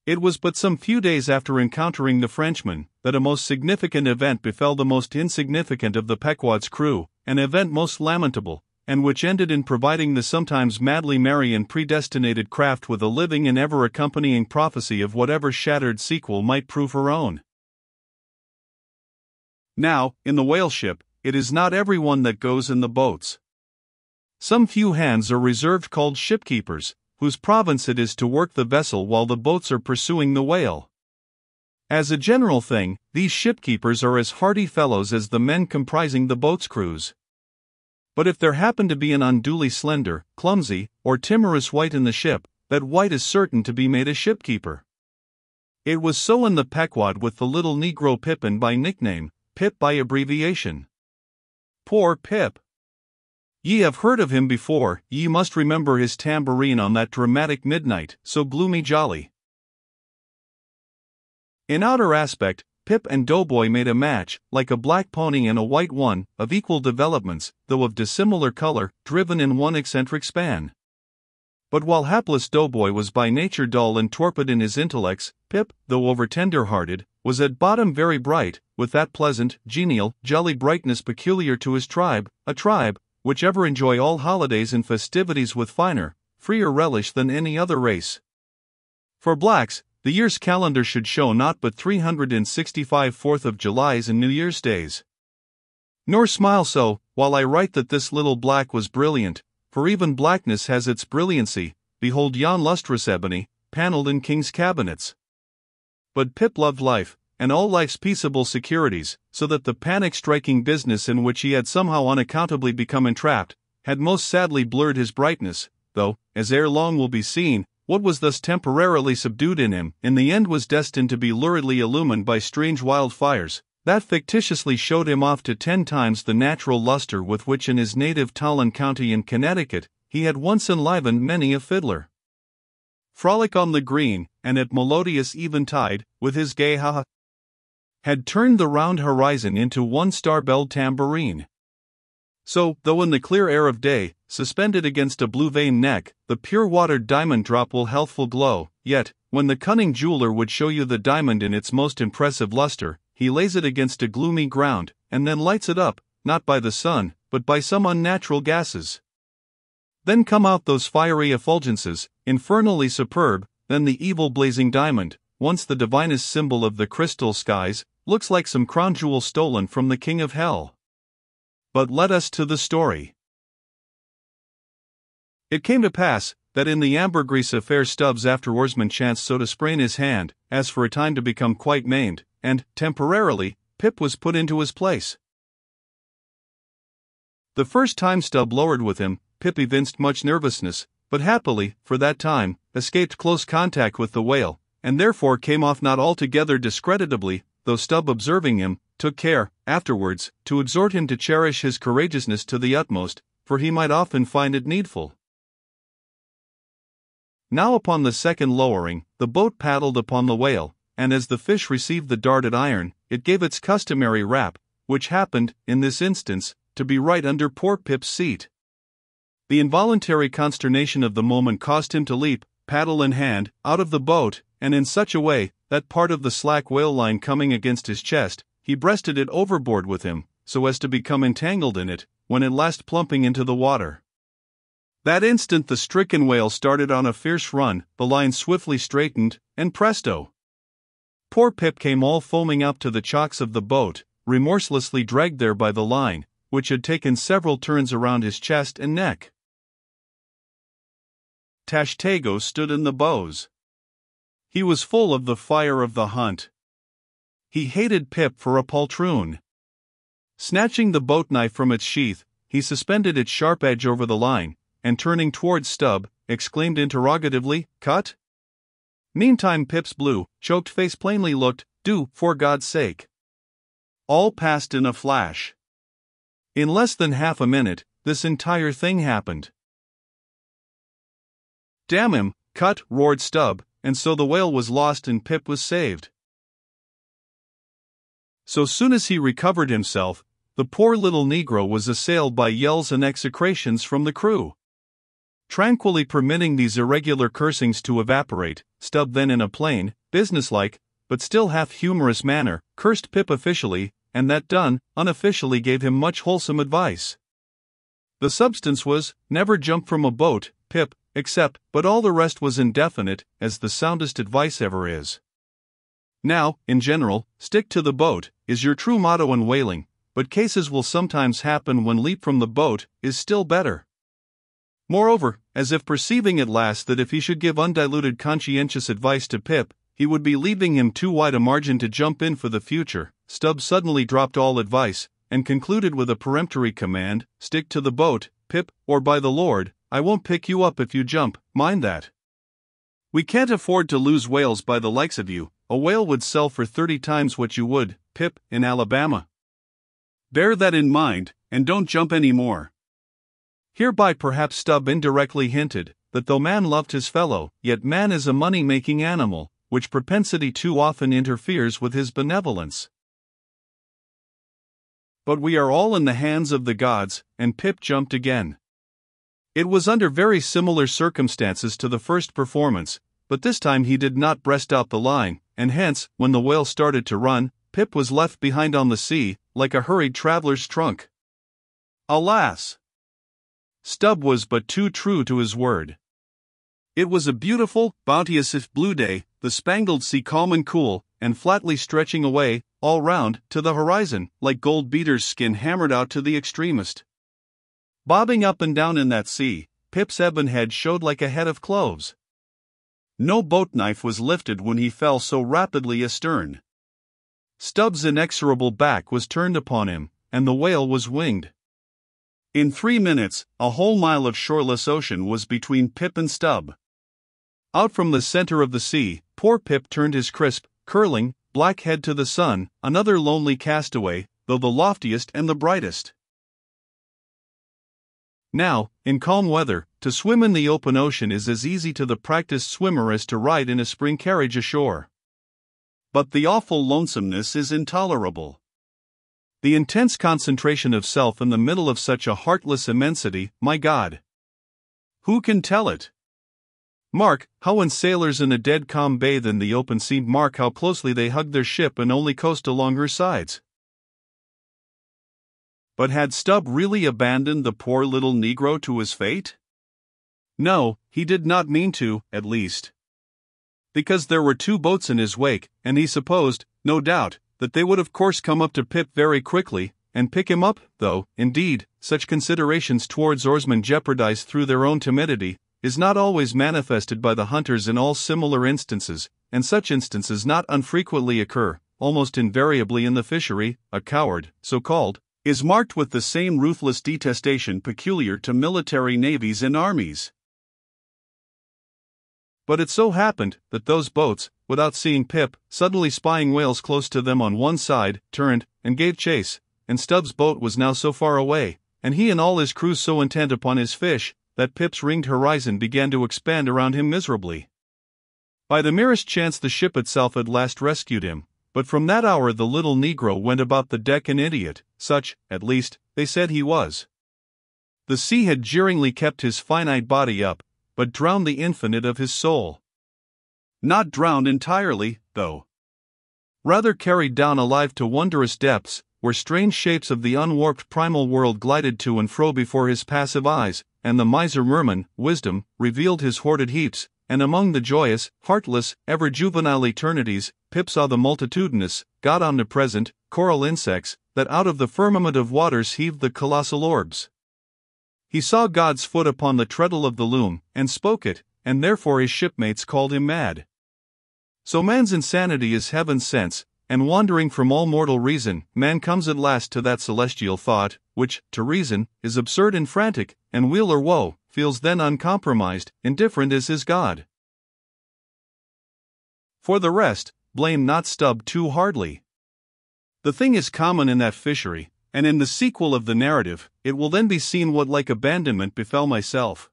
It was but some few days after encountering the Frenchman that a most significant event befell the most insignificant of the Pequod's crew, an event most lamentable, and which ended in providing the sometimes madly merry and predestinated craft with a living and ever-accompanying prophecy of whatever shattered sequel might prove her own. Now, in the whale ship, it is not everyone that goes in the boats. Some few hands are reserved called shipkeepers, whose province it is to work the vessel while the boats are pursuing the whale. As a general thing, these shipkeepers are as hardy fellows as the men comprising the boat's crews. But if there happen to be an unduly slender, clumsy, or timorous wight in the ship, that wight is certain to be made a shipkeeper. It was so in the Pequod with the little Negro Pippin by nickname, Pip by abbreviation. Poor Pip! Ye have heard of him before, ye must remember his tambourine on that dramatic midnight, so gloomy jolly. In outer aspect, Pip and Doughboy made a match, like a black pony and a white one, of equal developments, though of dissimilar color, driven in one eccentric span. But while hapless Doughboy was by nature dull and torpid in his intellects, Pip, though over-tender-hearted, was at bottom very bright, with that pleasant, genial, jolly brightness peculiar to his tribe, a tribe which ever enjoy all holidays and festivities with finer, freer relish than any other race. For blacks, the year's calendar should show naught but 365 4th of Julys and New Year's days. Nor smile so, while I write that this little black was brilliant, for even blackness has its brilliancy. Behold yon lustrous ebony, panelled in king's cabinets. But Pip loved life, and all life's peaceable securities, so that the panic-striking business in which he had somehow unaccountably become entrapped, had most sadly blurred his brightness, though, as ere long will be seen, what was thus temporarily subdued in him, in the end was destined to be luridly illumined by strange wildfires, that fictitiously showed him off to 10 times the natural luster with which in his native Talon County in Connecticut, he had once enlivened many a fiddler. Frolic on the green, and at melodious eventide, with his gay ha-ha, had turned the round horizon into one star-belled tambourine. So, though in the clear air of day, suspended against a blue-veined neck, the pure-watered diamond drop will healthful glow, yet, when the cunning jeweler would show you the diamond in its most impressive luster, he lays it against a gloomy ground, and then lights it up, not by the sun, but by some unnatural gases. Then come out those fiery effulgences, infernally superb, then the evil blazing diamond, once the divinest symbol of the crystal skies, looks like some crown jewel stolen from the king of hell. But let us to the story. It came to pass, that in the ambergris affair Stubbs after oarsman chanced so to sprain his hand, as for a time to become quite maimed, and, temporarily, Pip was put into his place. The first time Stubb lowered with him, Pip evinced much nervousness, but happily, for that time, escaped close contact with the whale, and therefore came off not altogether discreditably, though Stubb observing him, took care, afterwards, to exhort him to cherish his courageousness to the utmost, for he might often find it needful. Now upon the second lowering, the boat paddled upon the whale, and as the fish received the darted iron, it gave its customary rap, which happened, in this instance, to be right under poor Pip's seat. The involuntary consternation of the moment caused him to leap, paddle in hand, out of the boat, and in such a way, that part of the slack whale line coming against his chest, he breasted it overboard with him, so as to become entangled in it, when at last plumping into the water. That instant the stricken whale started on a fierce run, the line swiftly straightened, and presto! Poor Pip came all foaming up to the chocks of the boat, remorselessly dragged there by the line, which had taken several turns around his chest and neck. Tashtego stood in the bows. He was full of the fire of the hunt. He hated Pip for a poltroon. Snatching the boat knife from its sheath, he suspended its sharp edge over the line, and turning towards Stubb, exclaimed interrogatively, "Cut?" Meantime Pip's blue, choked face plainly looked, "Do, for God's sake." All passed in a flash. In less than half a minute, this entire thing happened. "Damn him, cut!" roared Stubb, and so the whale was lost and Pip was saved. So soon as he recovered himself, the poor little Negro was assailed by yells and execrations from the crew. Tranquilly permitting these irregular cursings to evaporate, Stubb then in a plain, businesslike, but still half-humorous manner, cursed Pip officially, and that done, unofficially gave him much wholesome advice. The substance was, never jump from a boat, Pip, except, but all the rest was indefinite, as the soundest advice ever is. Now, in general, stick to the boat, is your true motto in whaling, but cases will sometimes happen when leap from the boat is still better. Moreover, as if perceiving at last that if he should give undiluted conscientious advice to Pip, he would be leaving him too wide a margin to jump in for the future, Stubb suddenly dropped all advice, and concluded with a peremptory command, stick to the boat, Pip, or by the Lord, I won't pick you up if you jump, mind that. We can't afford to lose whales by the likes of you, a whale would sell for 30 times what you would, Pip, in Alabama. Bear that in mind, and don't jump any more. Hereby perhaps Stubb indirectly hinted, that though man loved his fellow, yet man is a money-making animal, which propensity too often interferes with his benevolence. But we are all in the hands of the gods, and Pip jumped again. It was under very similar circumstances to the first performance, but this time he did not breast out the line, and hence, when the whale started to run, Pip was left behind on the sea, like a hurried traveler's trunk. Alas! Stubb was but too true to his word. It was a beautiful, bounteous blue day, the spangled sea calm and cool, and flatly stretching away, all round, to the horizon, like gold beater's skin hammered out to the extremest. Bobbing up and down in that sea, Pip's ebon head showed like a head of cloves. No boat knife was lifted when he fell so rapidly astern. Stubb's inexorable back was turned upon him, and the whale was winged. In 3 minutes, a whole mile of shoreless ocean was between Pip and Stubb. Out from the center of the sea, poor Pip turned his crisp, curling, black head to the sun, another lonely castaway, though the loftiest and the brightest. Now, in calm weather, to swim in the open ocean is as easy to the practiced swimmer as to ride in a spring carriage ashore. But the awful lonesomeness is intolerable. The intense concentration of self in the middle of such a heartless immensity, my God! Who can tell it? Mark how when sailors in a dead calm bathe in the open sea, mark how closely they hug their ship and only coast along her sides. But had Stubb really abandoned the poor little Negro to his fate? No, he did not mean to, at least. Because there were 2 boats in his wake, and he supposed, no doubt, that they would of course come up to Pip very quickly, and pick him up, though, indeed, such considerations towards oarsmen jeopardized through their own timidity, is not always manifested by the hunters in all similar instances, and such instances not unfrequently occur, almost invariably in the fishery. A coward, so called, is marked with the same ruthless detestation peculiar to military navies and armies. But it so happened that those boats, without seeing Pip, suddenly spying whales close to them on one side, turned, and gave chase, and Stubb's boat was now so far away, and he and all his crew so intent upon his fish, that Pip's ringed horizon began to expand around him miserably. By the merest chance the ship itself at last rescued him, but from that hour the little Negro went about the deck an idiot, such, at least, they said he was. The sea had jeeringly kept his finite body up, but drowned the infinite of his soul. Not drowned entirely, though. Rather carried down alive to wondrous depths, where strange shapes of the unwarped primal world glided to and fro before his passive eyes, and the miser Merman, wisdom, revealed his hoarded heaps, and among the joyous, heartless, ever-juvenile eternities, Pip saw the multitudinous, God-omnipresent, coral insects, that out of the firmament of waters heaved the colossal orbs. He saw God's foot upon the treadle of the loom, and spoke it, and therefore his shipmates called him mad. So man's insanity is heaven's sense, and wandering from all mortal reason, man comes at last to that celestial thought, which, to reason, is absurd and frantic, and weal or woe, feels then uncompromised, indifferent as his God. For the rest, blame not Stubb too hardly. The thing is common in that fishery, and in the sequel of the narrative, it will then be seen what like abandonment befell myself.